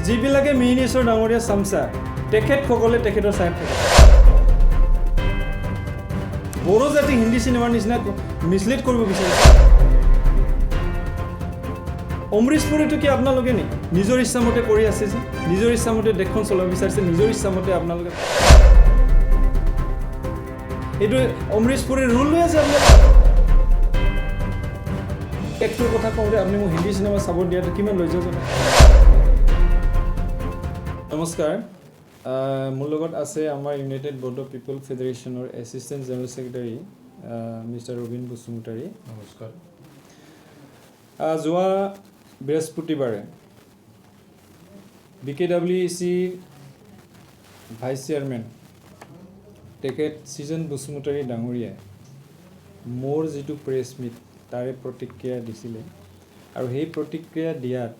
যিবিলাকে মিনিশ্বৰ ডাঙৰীয়া চামচা তেখেতসকলে তেখেতৰ চাইড থাকে বড়ো জাতি হিন্দী চিনেমাৰ নিচিনা মিছলিড কৰিব বিচাৰিছে অমৃশ পুৰীটো কি আপোনালোকে নি নিজৰ ইচ্ছামতে কৰি আছে যে নিজৰ ইচ্ছামতে দেশখন চলাব বিচাৰিছে নিজৰ ইচ্ছামতে আপোনালোকে এইটো অমৃশ পুৰীৰ ৰুল লৈ আছে আপোনালোকে একটোৰ কথা কওঁতে আপুনি মোক হিন্দী চিনেমা চাব দিয়াটো কিমান লজ্জাজনক নমস্কাৰ মোৰ লগত আছে আমাৰ ইউনাইটেড বড়ো পিপল ফেডাৰেশ্যনৰ assistant general secretary mister Rabin Basumatary নমস্কাৰ যোৱা বৃহস্পতিবাৰে BKWC ভাইচ চেয়াৰমেন তেখেত সৃজন বসুমতাৰী ডাঙৰীয়াই মোৰ যিটো প্ৰেছ মিট তাৰে প্ৰতিক্ৰিয়া দিছিলে আৰু সেই প্ৰতিক্ৰিয়া দিয়াত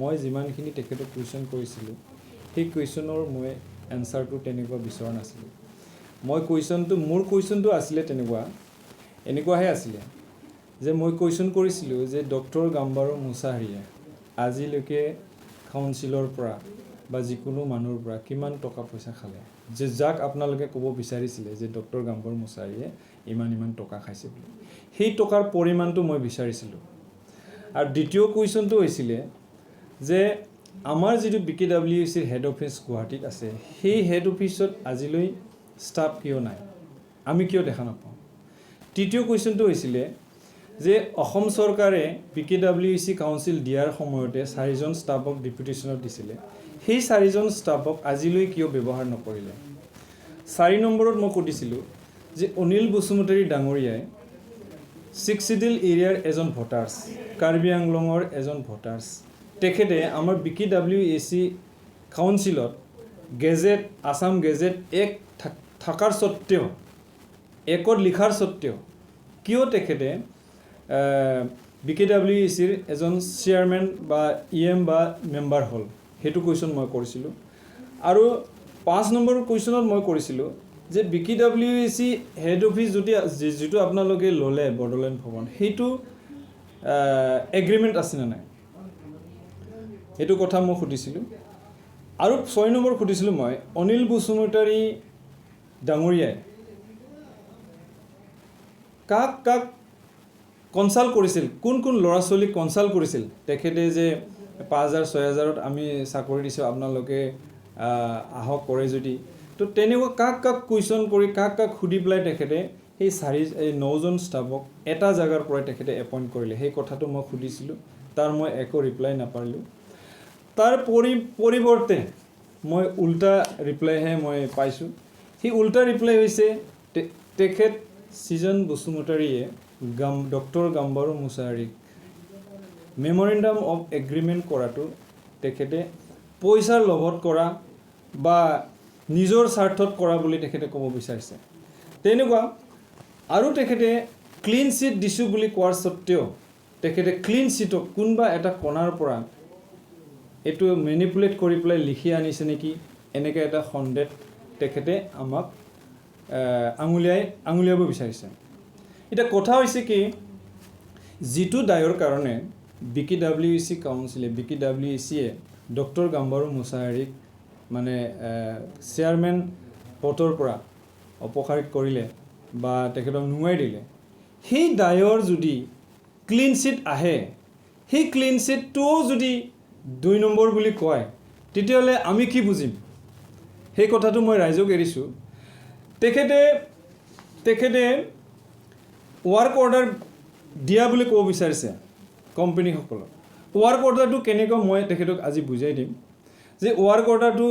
মই যিমানখিনি তেখেতক কুৱেশ্যন কৰিছিলোঁ সেই কুৱেশ্যনৰ মই এনচাৰটো তেনেকুৱা বিচৰা নাছিলোঁ মোৰ কুৱেশ্যনটো আছিলে এনেকুৱাহে আছিলে যে মই কুৱেশ্যন কৰিছিলোঁ যে ডক্টৰ গাম্বাৰু মুছাহাৰীয়ে আজিলৈকে কাউন্সিলৰ পৰা বা যিকোনো মানুহৰ পৰা কিমান টকা পইচা খালে যে যাক আপোনালোকে ক'ব বিচাৰিছিলে যে ডক্টৰ গাম্বাৰু মুছাহাৰীয়ে ইমান টকা খাইছে বুলি সেই টকাৰ পৰিমাণটো মই বিচাৰিছিলোঁ আৰু দ্বিতীয় কুৱেশ্যনটো হৈছিলে যে আমাৰ যিটো BKWCৰ হেড অফিচ গুৱাহাটীত আছে সেই হেড অফিচত আজিলৈ ষ্টাফ কিয় নাই আমি কিয় দেখা নাপাওঁ তৃতীয় কুৱেশ্যনটো হৈছিলে যে অসম চৰকাৰে BKWC কাউন্সিল দিয়াৰ সময়তে 4জন ষ্টাফক ডেপুটেশ্যনত দিছিলে সেই 4জন ষ্টাফক আজিলৈ কিয় ব্যৱহাৰ নকৰিলে 4 নম্বৰত মই সুধিছিলোঁ যে অনিল বসুমতাৰী ডাঙৰীয়াই 6 শিডিউল এৰিয়াৰ এজন ভোটাৰ্ছ কাৰ্বি আংলঙৰ এজন ভোটাৰ্ছ তেখেতে আমাৰ BKWC কাউন্সিলত গেজেট আসাম গেজেট এক থাকাৰ সত্ত্বেও একত লিখাৰ সত্ত্বেও কিয় তেখেতে BKWCৰ এজন চেয়াৰমেন বা EM বা মেম্বাৰ হ'ল সেইটো কুৱেশ্যন মই কৰিছিলোঁ আৰু 5 নম্বৰ কুৱেশ্যনত মই কৰিছিলোঁ যে BKWC হেড অফিচ যিটো আপোনালোকে ল'লে বড়োলেণ্ড ভৱন সেইটো এগ্ৰিমেণ্ট আছে নে নাই সেইটো কথা মই সুধিছিলোঁ আৰু 6 নম্বৰ সুধিছিলোঁ মই অনিল বসুমতাৰী ডাঙৰীয়াই কাক কনসাল্ট কৰিছিল কোন ল'ৰা ছোৱালীক কনসাল্ট কৰিছিল তেখেতে যে 5000-6000ত আমি চাকৰি দিছোঁ আপোনালোকে আহক কৰে যদি তো তেনেকুৱা কাক কুৱেশ্যন কৰি কাক সুধি পেলাই তেখেতে সেই 9জন ষ্টাফক এটা জাগাৰ পৰা তেখেতে এপইণ্ট কৰিলে সেই কথাটো মই সুধিছিলোঁ তাৰ মই একো ৰিপ্লাই নাপালোঁ তাৰ পৰিৱৰ্তে মই উল্টা ৰিপ্লাইহে মই পাইছোঁ সেই উল্টা ৰিপ্লাই হৈছে তেখেত সৃজন বসুমতাৰীয়ে ডক্টৰ গাম্বাৰু মুছাহাৰীক মেমৰেণ্ডাম অফ এগ্ৰিমেণ্ট কৰাটো তেখেতে পইচাৰ লোভত কৰা বা নিজৰ স্বাৰ্থত কৰা বুলি তেখেতে ক'ব বিচাৰিছে তেনেকুৱা আৰু তেখেতে ক্লিন চিট দিছোঁ বুলি কোৱাৰ সত্ত্বেও তেখেতে ক্লিন চিটক কোনোবা এটা কোণাৰ পৰা এইটো মেনিপুলেট কৰি পেলাই লিখি আনিছে নেকি এনেকৈ এটা সন্দেহ তেখেতে আমাক আঙুলিয়াব বিচাৰিছে এতিয়া কথা হৈছে কি যিটো দায়ৰ কাৰণে BKWC কাউন্সিলে BKWCয়ে ডক্টৰ গাম্বাৰু মুছাহাৰীক মানে চেয়াৰমেন পদৰ পৰা অপসাৰিত কৰিলে বা তেখেতক নুৱাই দিলে সেই দায়ৰ যদি ক্লিন চিট আহে সেই ক্লিন চিটটোও যদি 2 নম্বৰ বুলি কয় তেতিয়াহ'লে আমি কি বুজিম সেই কথাটো মই ৰাইজক এৰিছোঁ তেখেতে ৱাৰ্ক অৰ্ডাৰ দিয়া বুলি ক'ব বিচাৰিছে কোম্পানীসকলক ৱাৰ্ক অৰ্ডাৰটো কেনেকৈ মই তেখেতক আজি বুজাই দিম যে ৱাৰ্ক অৰ্ডাৰটো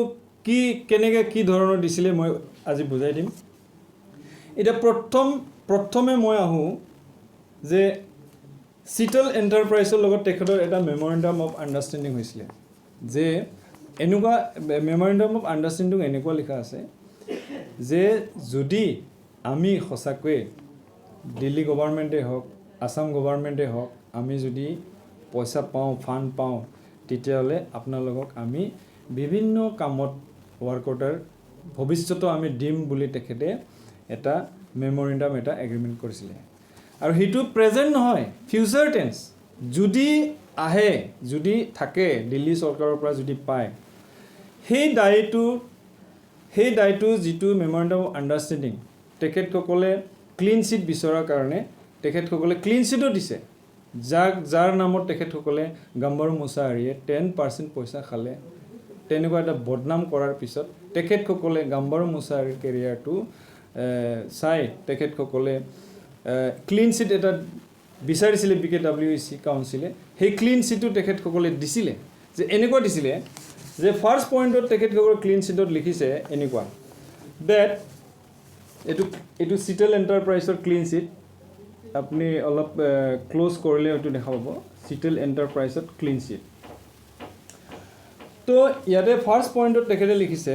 কেনেকৈ কি ধৰণৰ দিছিলে মই আজি বুজাই দিম এতিয়া প্ৰথমে মই আহোঁ যে চিটল এণ্টাৰপ্ৰাইজৰ লগত তেখেতৰ এটা মেমৰেণ্ডাম অফ আণ্ডাৰষ্টেণ্ডিং হৈছিলে যে এনেকুৱা মেমৰেণ্ডাম অফ আণ্ডাৰষ্টেণ্ডিং এনেকুৱা লিখা আছে যে যদি আমি সঁচাকৈ দিল্লী গভৰ্ণমেণ্টে হওক আসাম গভৰ্ণমেণ্টে হওক আমি যদি পইচা পাওঁ ফাণ্ড পাওঁ তেতিয়াহ'লে আপোনালোকক আমি বিভিন্ন কামত ৱাৰ্ক অৰ্ডাৰ ভৱিষ্যতে আমি দিম বুলি তেখেতে এটা মেমৰেণ্ডাম এটা এগ্ৰিমেণ্ট কৰিছিলে আৰু সেইটো প্ৰেজেণ্ট নহয় ফিউচাৰ টেন্স যদি আহে যদি থাকে দিল্লী চৰকাৰৰ পৰা যদি পায় সেই দায়টো যিটো মেমৰেণ্ডাম অফ আণ্ডাৰষ্টেণ্ডিং তেখেতসকলে ক্লিন চিট বিচৰাৰ কাৰণে তেখেতসকলে ক্লিন চিটো দিছে যাৰ নামত তেখেতসকলে গাম্বাৰু মুছাহাৰীয়ে 10% পইচা খালে তেনেকুৱা এটা বদনাম কৰাৰ পিছত তেখেতসকলে গাম্বাৰু মুছাহাৰীৰ কেৰিয়াৰটো চাই তেখেতসকলে ক্লিন চিট এটা বিচাৰিছিলে BKWC কাউন্সিলে সেই ক্লিন চিটটো তেখেতসকলে দিছিলে যে এনেকুৱা দিছিলে যে ফাৰ্ষ্ট পইণ্টত তেখেতসকলে ক্লিন চিটত লিখিছে এনেকুৱা ডেট এইটো চিটেল এণ্টাৰপ্ৰাইজৰ ক্লিন চিট আপুনি অলপ ক্লোজ কৰিলে এইটো দেখা পাব চিটেল এণ্টাৰপ্ৰাইজত ক্লিন চিট তো ইয়াতে ফাৰ্ষ্ট পইণ্টত তেখেতে লিখিছে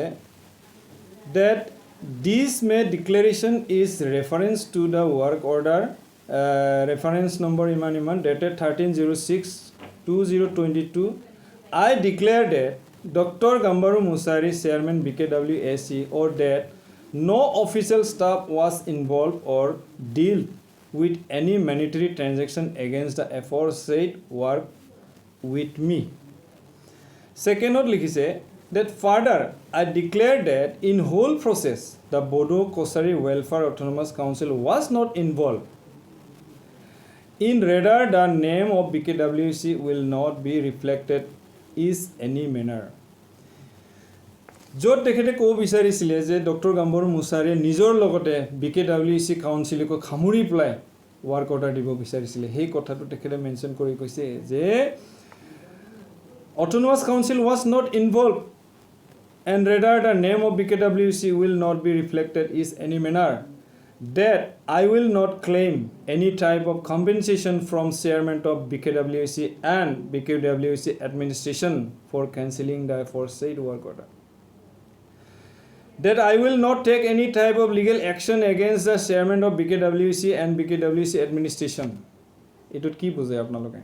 ডেট দিছ মে declaration is reference to the work order reference number iman dated 13/06/2022 I declare that Dr. Gambaru Musari chairman BKWAC or that no official staff was involved or dealt with any monetary transaction against the aforesaid work with me. Second likhise that further I declare that in whole process the Bodo Kosari Welfare Autonomous Council was not involved. In rather the name of BKWC will not be reflected is any manner. য'ত তেখেতে ক'ব বিচাৰিছিলে যে doctor গাম্বাৰু মুছাহাৰীয়ে নিজৰ লগতে BKWC কাউন্সিলক খামুৰি পেলাই work order দিব বিচাৰিছিলে সেই কথাটো তেখেতে মেনশ্যন কৰি কৈছে যে autonomous council was not involved and rather the name of BKWC will not be reflected is any manner. That I will not claim any type of compensation from chairman of BKWC and BKWC administration for cancelling the aforesaid work order. That I will not take any type of legal action against the chairman of BKWC and BKWC administration. Etut ki buje apnaloke?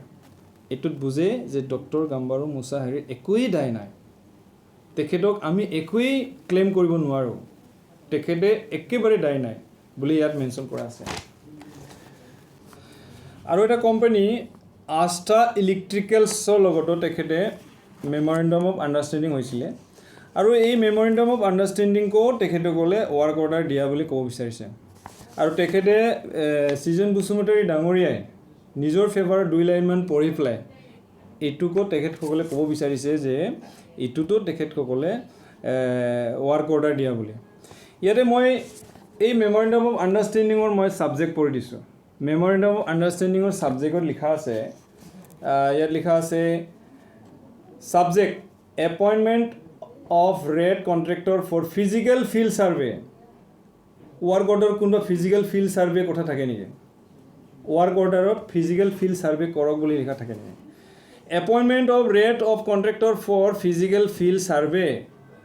Etut buje je Dr. Gambaru Musahari ekoi dai nai. Tekhetok ami ekoi claim koribo nuaro. Tekhete ekebare dai nai. বুলি ইয়াত mention কৰা আছে আৰু এটা company আস্থা ইলেক্ট্ৰিকেলছৰ লগতো তেখেতে memorandum of understanding হৈছিলে আৰু এই মেমৰেণ্ডাম অফ আণ্ডাৰষ্টেণ্ডিংকো তেখেতসকলে ৱৰ্ক অৰ্ডাৰ দিয়া বুলি ক'ব বিচাৰিছে আৰু তেখেতে চিজন বসুমতাৰী ডাঙৰীয়াই নিজৰ ফেভাৰত 2 লাইনমান পঢ়ি পেলাই এইটোকো তেখেতসকলে ক'ব বিচাৰিছে যে এইটোতো তেখেতসকলে ৱৰ্ক অৰ্ডাৰ দিয়া বুলি ইয়াতে মই এই মেমৰেণ্ডাম অফ আণ্ডাৰষ্টেণ্ডিঙৰ মই ছাবজেক্ট পঢ়ি দিছোঁ মেমৰেণ্ডাম অফ আণ্ডাৰষ্টেণ্ডিঙৰ ছাবজেক্টত লিখা আছে ইয়াত লিখা আছে subject appointment of rate contractor for physical field survey work order কোনোবা ফিজিকেল ফিল্ড ছাৰ্ভে কথা থাকে নেকি ৱৰ্ক অৰ্ডাৰত ফিজিকেল ফিল্ড ছাৰ্ভে কৰক বুলি লিখা থাকে নেকি appointment of rate of contractor for physical field survey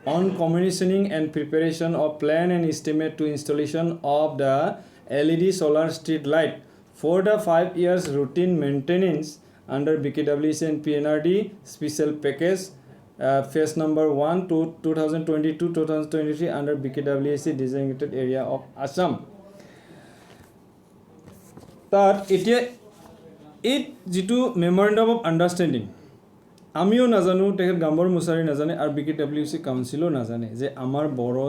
on commissioning and preparation of plan and estimate to installation of the LED solar street light for the 5 years routine maintenance under BKWC and PNRD special package phase number 1 to 2022-2023 under BKWC designated area of Assam. That it jitu memorandum of understanding আমিও নাজানো তেখেত গাম্বাৰু মুছাহাৰী নাজানে আৰু BKWC কাউন্সিলো নাজানে যে আমাৰ বড়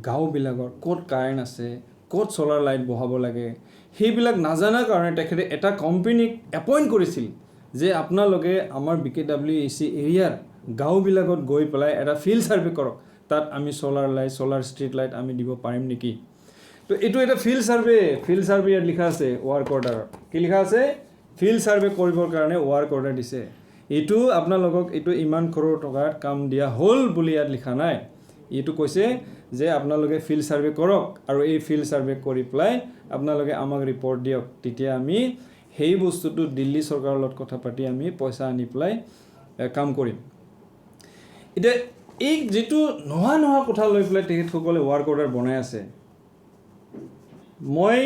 গাঁওবিলাকৰ ক'ত কাৰেণ্ট আছে ক'ত সোলাৰ লাইট বহাব লাগে সেইবিলাক নাজানাৰ কাৰণে তেখেতে এটা কোম্পানীক এপইণ্ট কৰিছিল যে আপোনালোকে আমাৰ BKWC এৰিয়াৰ গাঁওবিলাকত গৈ পেলাই এটা ফিল্ড ছাৰ্ভে কৰক তাত আমি সোলাৰ ষ্ট্ৰীট লাইট আমি দিব পাৰিম নেকি তো এইটো এটা ফিল্ড ছাৰ্ভে ইয়াত লিখা আছে ৱৰ্ক অৰ্ডাৰত কি লিখা আছে ফিল্ড ছাৰ্ভে কৰিবৰ কাৰণে ৱৰ্ক অৰ্ডাৰ দিছে এইটো আপোনালোকক এইটো ইমান কৰোৰ টকাৰ কাম দিয়া হ'ল বুলি ইয়াত লিখা নাই এইটো কৈছে যে আপোনালোকে ফিল্ড ছাৰ্ভে কৰক আৰু এই ফিল্ড ছাৰ্ভে কৰি পেলাই আপোনালোকে আমাক ৰিপৰ্ট দিয়ক তেতিয়া আমি সেই বস্তুটো দিল্লী চৰকাৰৰ লগত কথা পাতি আমি পইচা আনি পেলাই কাম কৰিম এতিয়া এই যেটো নোহোৱা কথা লৈ পেলাই তেখেতসকলে ৱৰ্ক অৰ্ডাৰ বনাই আছে মই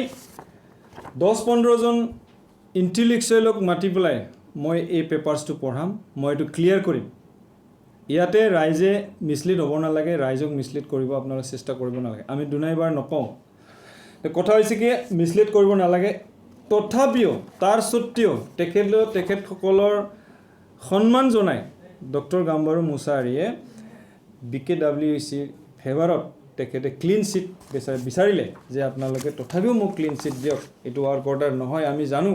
10-15 জন ইণ্টেলেক্চুৱেলক মাতি পেলাই মই এই পেপাৰছটো পঢ়াম মই এইটো ক্লিয়াৰ কৰিম ইয়াতে ৰাইজে মিছলিড হ'ব নালাগে ৰাইজক মিছলিড কৰিব আপোনালোকে চেষ্টা কৰিব নালাগে আমি দুনাইবাৰ নকওঁ কথা হৈছে কি মিছলিড কৰিব নালাগে তথাপিও তাৰ সত্ত্বেও তেখেতসকলৰ সন্মান জনাই ডক্টৰ গাম্বাৰু মুছাহাৰীয়ে BKWCৰ ফেভাৰত তেখেতে ক্লিন চিট বিচাৰিলে যে আপোনালোকে তথাপিও মোক ক্লিন চিট দিয়ক এইটো ৱাৰ্ক অৰ্ডাৰ নহয় আমি জানো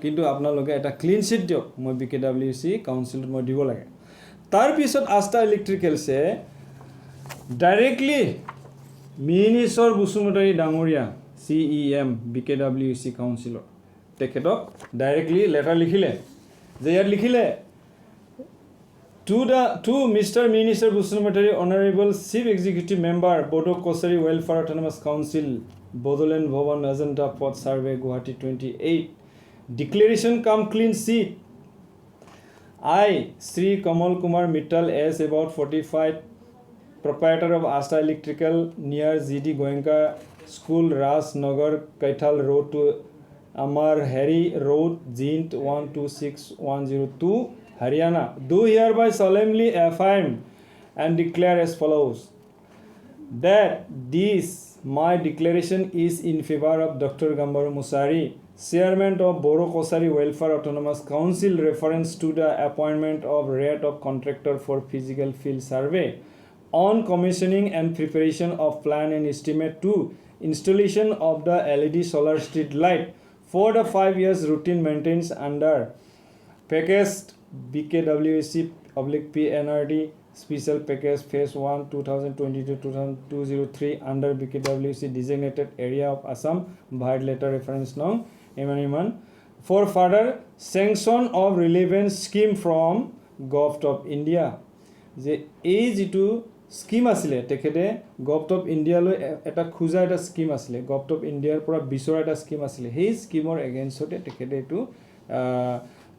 কিন্তু আপোনালোকে এটা ক্লিন চিট দিয়ক মই BKWC কাউন্সিলত মই দিব লাগে তাৰ পিছত আস্থা ইলেক্ট্ৰিকেলছে ডাইৰেক্টলি মিনিশ্বৰ বসুমতাৰী ডাঙৰীয়া CEM BKWC কাউন্সিলৰ তেখেতক ডাইৰেক্টলি লেটাৰ লিখিলে যে ইয়াত লিখিলে to Mr. Minister Busumatarii Honorable Chief Executive Member Bkwac Welfare Autonomous Council Bodoland Bhavan Ajanta Pod Survey Guwahati 28 Declaration come clean sheet I Sri Kamal Kumar Mittal as about 45 proprietor of Asta Electrical near GD Goenka School Ras Nagar Kaithal Road to Amar Hari Road Jint 126102 Haryana do hereby solemnly affirm and declare as follows that this my declaration is in favor of Dr. Gambaru Musari, Chairman of Bkwac Welfare Autonomous Council reference to the appointment of rate of contractor for physical field survey on commissioning and preparation of plan and estimate to installation of the LED solar street light for the 5 years routine maintenance under packaged BKWC/PNRD Special Package Phase 1 2022-2003 under BKWC designated area of Assam Bharat letter reference nong Emaniman for further sanction of relevant scheme from Government of India. যে এই যেটো scheme আছিলে তেখেতে government of ইণ্ডিয়ালৈ এটা খুজা এটা scheme আছিলে government of ইণ্ডিয়াৰ পৰা বিচৰা এটা স্কিম আছিলে সেই স্কিমৰ এগেইনষ্টতে তেখেতে এইটো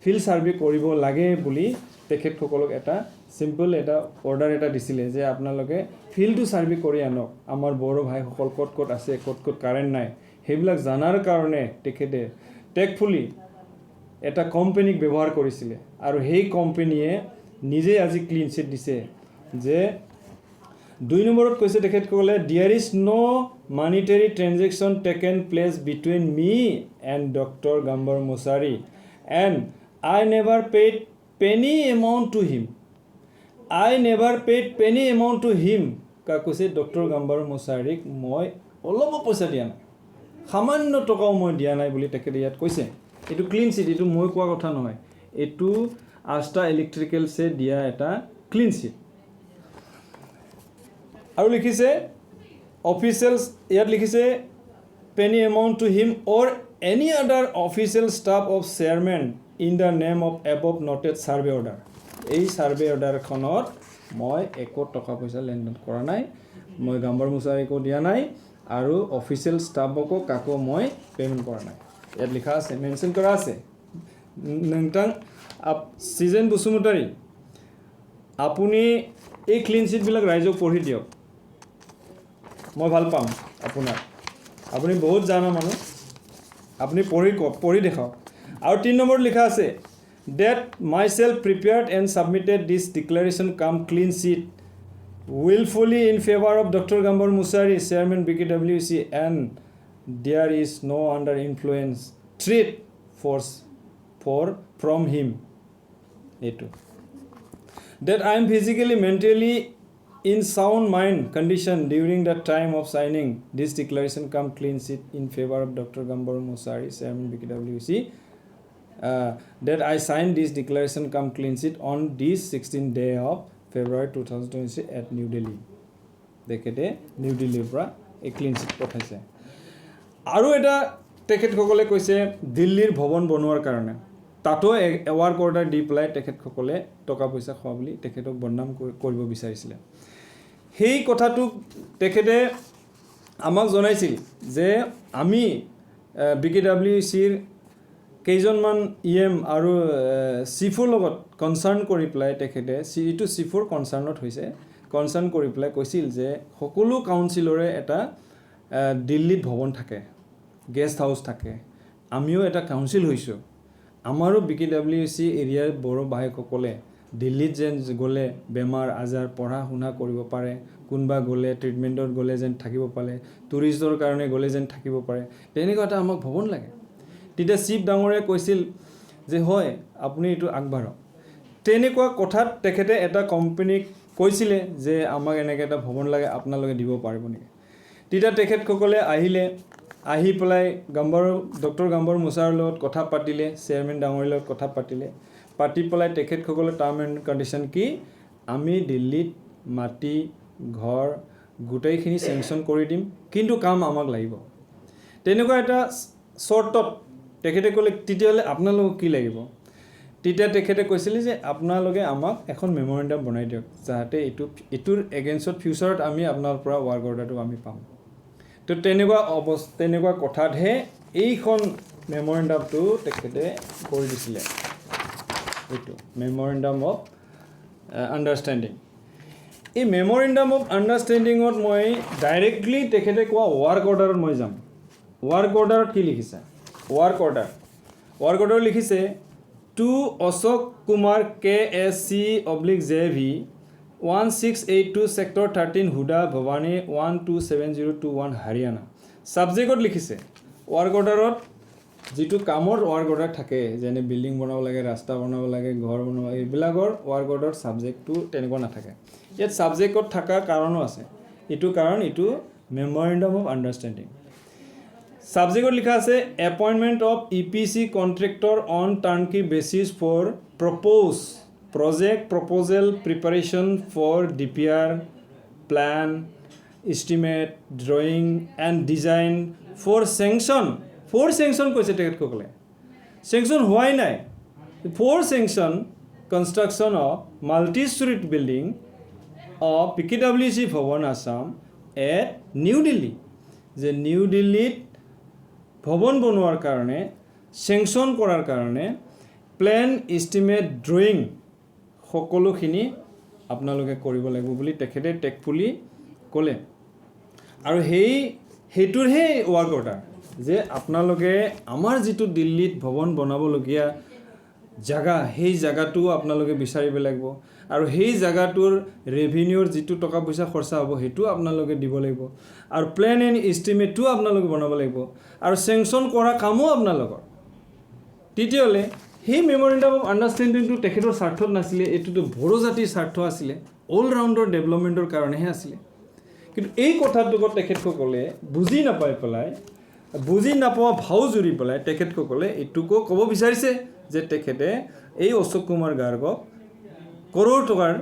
ফিল্ড সাৰ্ভে কৰিব লাগে বুলি তেখেতসকলক এটা সিম্পল এটা অৰ্ডাৰ এটা দিছিলে যে আপোনালোকে ফিল্ডটো সাৰ্ভে কৰি আনক আমাৰ বড় ভাইসকল ক'ত ক'ত আছে ক'ত ক'ত কাৰেণ্ট নাই সেইবিলাক জানাৰ কাৰণে তেখেতে টেকফুলি এটা কোম্পানীক ব্যৱহাৰ কৰিছিলে আৰু সেই কোম্পানীয়ে নিজে আজি ক্লিন চিট দিছে যে 2 নম্বৰত কৈছে তেখেতসকলে there is no monetary transaction taken place between me and Dr. Gambaru Musari and I never paid penny amount to him. I never paid penny amount to him. কা কৈছে ডক্টৰ গাম্বাৰু মুছাৰীক মই অলপ পইচা দিয়া নাই সামান্য টকাও মই দিয়া নাই বুলি তেখেতে ইয়াত কৈছে এটো ক্লিন চিট এটো মই কোৱা কথা নহয় এটো আস্থা ইলেক্ট্ৰিকেলছে দিয়া এটা ক্লিন চিট আৰু লিখিছে অফিচিয়েলস ইয়াত লিখিছে penny amount to him or any other official staff of chairman in the name of above noted survey order এই সার্ভে অর্ডার খনত মই একো টকা পয়সা লেনদেন কৰা নাই মই গাম্বাৰু মুছাৰীকো দিয়া নাই আৰু অফিচিয়েল স্টাফকো কাকো মই পেমেন্ট কৰা নাই ইয়াত লিখা আছে মেনশন কৰা আছে নংটাং সিজন বসুমতাৰী আপুনি এই ক্লিন চিট বিলাক ৰাইজক পঢ়ি দিয়ক মই ভাল পাম আপোনাৰ আপুনি বহুত জানা মানুহ আপুনি পঢ়ি দেখাও আৰু 3 নম্বৰ লিখা আছে that myself prepared and submitted this declaration come clean sheet willfully in favor of Dr. Gambaru Musari chairman BKWC and there is no under influence threat force from him eto that I am physically mentally in sound mind condition during the time of signing this declaration come clean sheet in favor of Dr. Gambaru Musari chairman BKWC that I signed this declaration come clean sheet on this 16th day of February 2023 at New Delhi. Dekete New Delhi pra a clean sheet pothaise. Aru eta tekhetkokole koise Dillir bhavan bonuar karone. Tato award order di pelai tekhetkokole toka poisa khoa boli tekhetok bonnam koribo bisarisile. Hei kothatuk tekhete amak jonaisil je ami BKWC কেইজনমান EM আৰু সিফুৰ লগত concern কৰি ply তেখেতে সিটো সিফুৰ কনসাৰ্নত হৈছে concern কৰি ply কৈছিল যে সকলো কাউন্সিলৰে এটা দিল্লীত ভৱন থাকে গেষ্ট হাউস থাকে আমিও এটা কাউন্সিল হৈছো আমাৰো বিকেডব্লিউসি এৰিয়াৰ বড় ভাইসকলে দিল্লীত যেন গলে বেমাৰ আজাৰ পঢ়া শুনা কৰিব পাৰে কোনবা গলে ট্ৰিটমেন্টত গলে যেন থাকিব পাৰে টুৰিষ্টৰ কাৰণে গলে যেন থাকিব পাৰে তেনেকুৱা এটা আমাক ভৱন লাগে তেতিয়া চিপ ডাঙৰে কৈছিল যে হয় আপুনি এটো আগবাঢ়ক তেনেকুৱা কথাত তেখেতে এটা কোম্পানীক কৈছিলে যে আমাক এনেকৈ এটা ভৱন লাগে আপোনালোকে দিব পাৰিব নেকি তেতিয়া তেখেতসকলে আহি পেলাই ডক্টৰ গাম্বাৰু মুছাৰৰ লগত কথা পাতিলে চেয়াৰমেন ডাঙৰীৰ লগত কথা পাতি পেলাই তেখেতসকলে টাৰ্ম এণ্ড কণ্ডিশ্যন কি আমি দিল্লীত মাটি ঘৰ গোটেইখিনি চেংচন কৰি দিম কিন্তু কাম আমাক লাগিব তেনেকুৱা এটা চৰ্টত তেখেতে ক'লে তেতিয়াহ'লে আপোনালোকক কি লাগিব তেতিয়া তেখেতে কৈছিলে যে আপোনালোকে আমাক এখন মেমৰেণ্ডাম বনাই দিয়ক যাতে এইটোৰ এগেইনষ্টত ফিউচাৰত আমি আপোনাৰ পৰা ৱাৰ্ক অৰ্ডাৰটো আমি পাম তো তেনেকুৱা কথাতহে এইখন মেমৰেণ্ডামটো তেখেতে কৰি দিছিলে এইটো মেমৰেণ্ডাম অফ আণ্ডাৰষ্টেণ্ডিং এই মেমৰেণ্ডাম অফ আণ্ডাৰষ্টেণ্ডিঙত মই ডাইৰেক্টলি তেখেতে কোৱা ৱাৰ্ক অৰ্ডাৰত মই যাম ৱাৰ্ক অৰ্ডাৰত কি লিখিছে ৱাৰ্ক অৰ্ডাৰ লিখিছে to Ashok Kumar KSC/JV 1682 Sector 13 HUDA Bhiwani 127021 Haryana ছাবজেক্টত লিখিছে ৱাৰ্ক অৰ্ডাৰত যিটো কামৰ ৱাৰ্ক অৰ্ডাৰ থাকে যেনে বিল্ডিং বনাব লাগে ৰাস্তা বনাব লাগে ঘৰ বনাব লাগে এইবিলাকৰ ৱাৰ্ক অৰ্ডাৰ ছাবজেক্টটো তেনেকুৱা নাথাকে ইয়াত ছাবজেক্টত থকাৰ কাৰণো আছে এইটো মেমৰেণ্ডাম অফ আণ্ডাৰষ্টেণ্ডিং ছাবজেক্টত লিখা আছে appointment of EPC contractor on turnkey basis for proposal preparation for DPR plan estimate drawing and design for sanction কৈছে তেখেতসকলে চেংচন হোৱাই নাই for sanction construction of multi storied building of PKWC Bhawan Assam at New Delhi যে নিউ দিল্লীত ভৱন বনোৱাৰ কাৰণে চেংচন কৰাৰ কাৰণে প্লেন এষ্টিমেট ড্ৰয়িং সকলোখিনি আপোনালোকে কৰিব লাগিব বুলি তেখেতে টেকফুলি ক'লে আৰু সেইটোৰহে ৱাৰ্ক অৰ্ডাৰ যে আপোনালোকে আমাৰ যিটো দিল্লীত ভৱন বনাবলগীয়া জাগা সেই জাগাটো আপোনালোকে বিচাৰিব লাগিব আৰু সেই জাগাটোৰ ৰেভিনিউৰ যিটো টকা পইচা খৰচা হ'ব সেইটো আপোনালোকে দিব লাগিব আৰু প্লেন এণ্ড এষ্টিমেটটো আপোনালোকে বনাব লাগিব আৰু চেংচন কৰা কামো আপোনালোকৰ তৃতীয়লে সেই মেমৰেণ্ডাম অফ আণ্ডাৰষ্টেণ্ডিংটো তেখেতৰ স্বাৰ্থত নাছিলে এইটোতো বড়ো জাতিৰ স্বাৰ্থ আছিলে অল ৰাউণ্ডৰ ডেভেলপমেণ্টৰ কাৰণেহে আছিলে কিন্তু এই কথাটোক তেখেতসকলে বুজি নাপোৱা ভাও জুৰি পেলাই তেখেতসকলে এইটোকো ক'ব বিচাৰিছে যে তেখেতে এই অশোক কুমাৰ গাৰ্গক কৰোৰ টকাৰ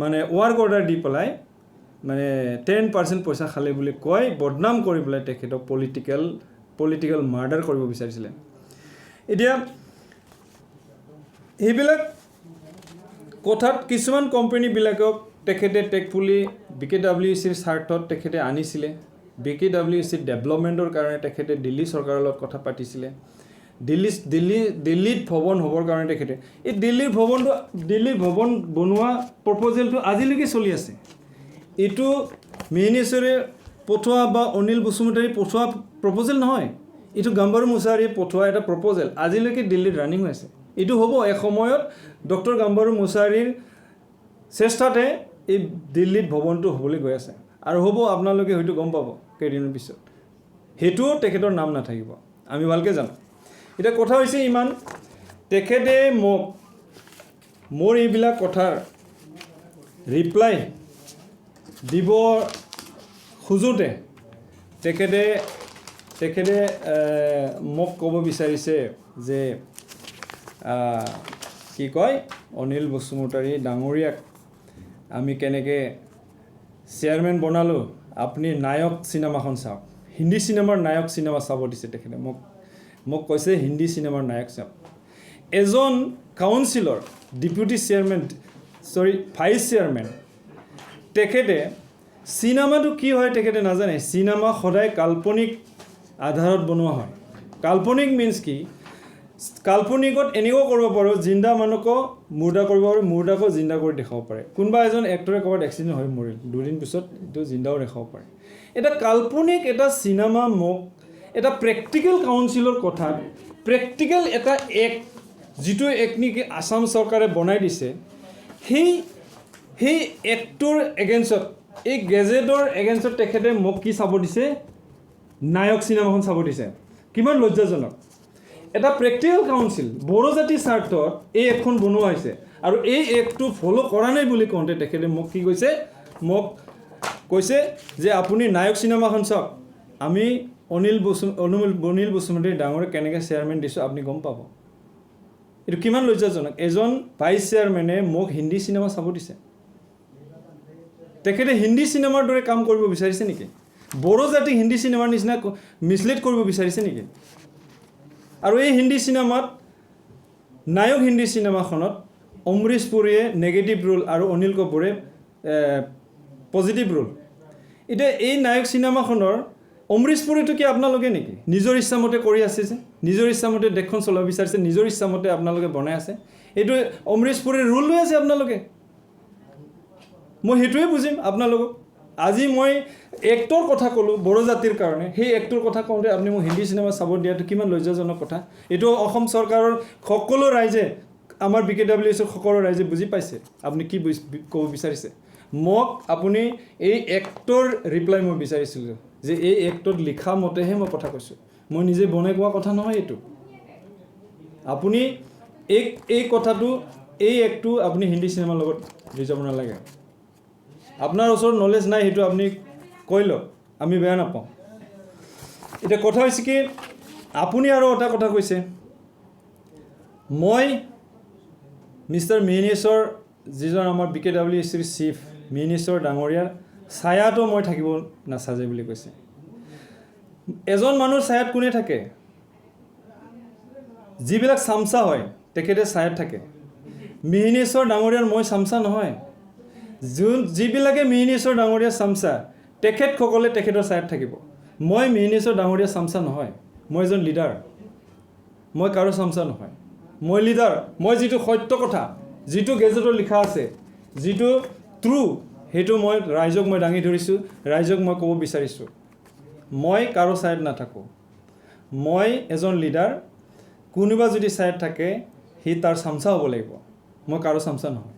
মানে ৱাৰ্ক অৰ্ডাৰ দি পেলাই মানে 10% পইচা খালে বুলি কয় বদনাম কৰি পেলাই তেখেতক পলিটিকেল মাৰ্ডাৰ কৰিব বিচাৰিছিলে এতিয়া এইবিলাক কথাত কিছুমান কোম্পানীবিলাকক তেখেতে টেকফুলি BKWCৰ স্বাৰ্থত তেখেতে আনিছিলে BKWC ডেভেলপমেণ্টৰ কাৰণে তেখেতে দিল্লী চৰকাৰৰ লগত কথা পাতিছিলে দিল্লীত ভৱন হ'বৰ কাৰণে তেখেতে এই দিল্লীৰ ভৱন বনোৱা প্ৰপ'জেলটো আজিলৈকে চলি আছে এইটো মিনিষ্টাৰে পঠোৱা বা অনিল বসুমতাৰী পঠোৱা প্ৰপ'জেল নহয় এইটো গাম্বাৰু মুছাহাৰীয়ে পঠোৱা এটা প্ৰপ'জেল আজিলৈকে দিল্লীত ৰানিং হৈ আছে এইটো হ'ব এসময়ত ডক্টৰ গাম্বাৰু মুছাহাৰীৰ চেষ্টাতে এই দিল্লীত ভৱনটো হ'বলৈ গৈ আছে আৰু হ'ব আপোনালোকে হয়তো গম পাব কেইদিনৰ পিছত সেইটোও তেখেতৰ নাম নাথাকিব আমি ভালকৈ জানো এতিয়া কথা হৈছে ইমান তেখেতে মোৰ এইবিলাক কথাৰ ৰিপ্লাই দিব খোজোঁতে তেখেতে মোক ক'ব বিচাৰিছে যে কি কয় অনিল বসুমতাৰী ডাঙৰীয়াক আমি কেনেকৈ চেয়াৰমেন বনালোঁ আপুনি নায়ক চিনেমাখন চাওক হিন্দী চিনেমাৰ নায়ক চিনেমা চাব দিছে তেখেতে মোক কৈছে হিন্দী চিনেমাৰ নায়ক চাওক এজন কাউন্সিলৰ ভাইচ চেয়াৰমেন তেখেতে চিনেমাটো কি হয় তেখেতে নাজানে চিনেমা সদায় কাল্পনিক আধাৰত বনোৱা হয় কাল্পনিক মিন্স কি কাল্পনিকত এনেও কৰিব পাৰোঁ জিন্দা মানুহকো মুৰ্দা কৰিব পাৰোঁ মুৰ্দাকো জিন্দা কৰি দেখাব পাৰে কোনোবা এজন এক্টৰে ক'ৰবাত এক্সিডেণ্ট হৈ মৰিল দুদিন পিছত এইটো জিন্দাও দেখাব পাৰে এটা কাল্পনিক এটা চিনেমা এটা প্ৰেক্টিকেল কাউন্সিলৰ কথাত প্ৰেক্টিকেল এটা যিটো নেকি আসাম চৰকাৰে বনাই দিছে সেই এক্টৰ এগেইনষ্টত এই গেজেটৰ এগেইনষ্টত তেখেতে মোক কি চাব দিছে নায়ক চিনেমাখন চাব দিছে কিমান লজ্জাজনক এটা প্ৰেক্টিকেল কাউন্সিল বড়ো জাতিৰ স্বাৰ্থত এই এখন বনোৱা হৈছে আৰু এই এক্টটো ফ'ল' কৰা নাই বুলি কওঁতে তেখেতে মোক কি কৈছে মোক কৈছে যে আপুনি নায়ক চিনেমাখন চাওক আমি অনিল বসুমতাৰী ডাঙৰে কেনেকৈ চেয়াৰমেন দিছোঁ আপুনি গম পাব এইটো কিমান লজ্জাজনক এজন ভাইচ চেয়াৰমেনে মোক হিন্দী চিনেমা চাব দিছে তেখেতে হিন্দী চিনেমাৰ দৰে কাম কৰিব বিচাৰিছে নেকি বড়ো জাতি হিন্দী চিনেমাৰ নিচিনা মিছলিড কৰিব বিচাৰিছে নেকি আৰু এই হিন্দী চিনেমাত নায়ক হিন্দী চিনেমাখনত অমৰীশ পুৰীয়ে নেগেটিভ ৰোল আৰু অনিল কাপুৰে পজিটিভ ৰোল এতিয়া এই নায়ক চিনেমাখনৰ অমৰীশ পুৰীটো কি আপোনালোকে নেকি নিজৰ ইচ্ছামতে কৰি আছে যে নিজৰ ইচ্ছামতে দেশখন চলাব বিচাৰিছে নিজৰ ইচ্ছামতে আপোনালোকে বনাই আছে এইটো অমৰীশ পুৰীৰ ৰোল লৈ আছে আপোনালোকে মই সেইটোৱে বুজিম আপোনালোকক আজি মই এক্টৰ কথা ক'লোঁ বড়ো জাতিৰ কাৰণে সেই এক্টৰ কথা কওঁতে আপুনি মোক হিন্দী চিনেমা চাব দিয়াটো কিমান লজ্জাজনক কথা এইটো অসম চৰকাৰৰ সকলো ৰাইজে আমাৰ BKWS সকলো ৰাইজে বুজি পাইছে আপুনি কি ক'ব বিচাৰিছে মোক আপুনি এই এক্টৰ ৰিপ্লাই মই বিচাৰিছিলোঁ যে এই এক্টত লিখা মতেহে মই কথা কৈছোঁ মই নিজে বনাই কোৱা কথা নহয় এইটো আপুনি এই কথাটো এই এক্টটো আপুনি হিন্দী চিনেমাৰ লগত লৈ যাব নালাগে আপোনাৰ ওচৰত নলেজ নাই সেইটো আপুনি কৈ লওক আমি বেয়া নাপাওঁ এতিয়া কথা হৈছে কি আপুনি আৰু এটা কথা কৈছে মই মিষ্টাৰ মিহিনেশ্বৰ যিজন আমাৰ BKWCৰ চিফ মিহিনেশ্বৰ ডাঙৰীয়াৰ ছায়াটো মই থাকিব নাচাজে বুলি কৈছে এজন মানুহৰ ছায়াত কোনে থাকে যিবিলাক চামচা হয় তেখেতে ছায়াত থাকে মিহিনেশ্বৰ ডাঙৰীয়াৰ মই চামচা নহয় যিবিলাকে মিহিনেশ্বৰ ডাঙৰীয়া চামচা তেখেতসকলে তেখেতৰ ছায়াত থাকিব মই মিহিনেশ্বৰ ডাঙৰীয়া চামচা নহয় মই এজন লিডাৰ মই কাৰো চামচা নহয় মই লিডাৰ মই যিটো সত্য কথা যিটো গেজেটত লিখা আছে যিটো ট্ৰু সেইটো মই ৰাইজক মই দাঙি ধৰিছোঁ ৰাইজক মই ক'ব বিচাৰিছোঁ মই কাৰো ছায়াত নাথাকোঁ মই এজন লিডাৰ কোনোবা যদি ছায়াত থাকে সি তাৰ চামচা হ'ব লাগিব মই কাৰো চামচা নহয়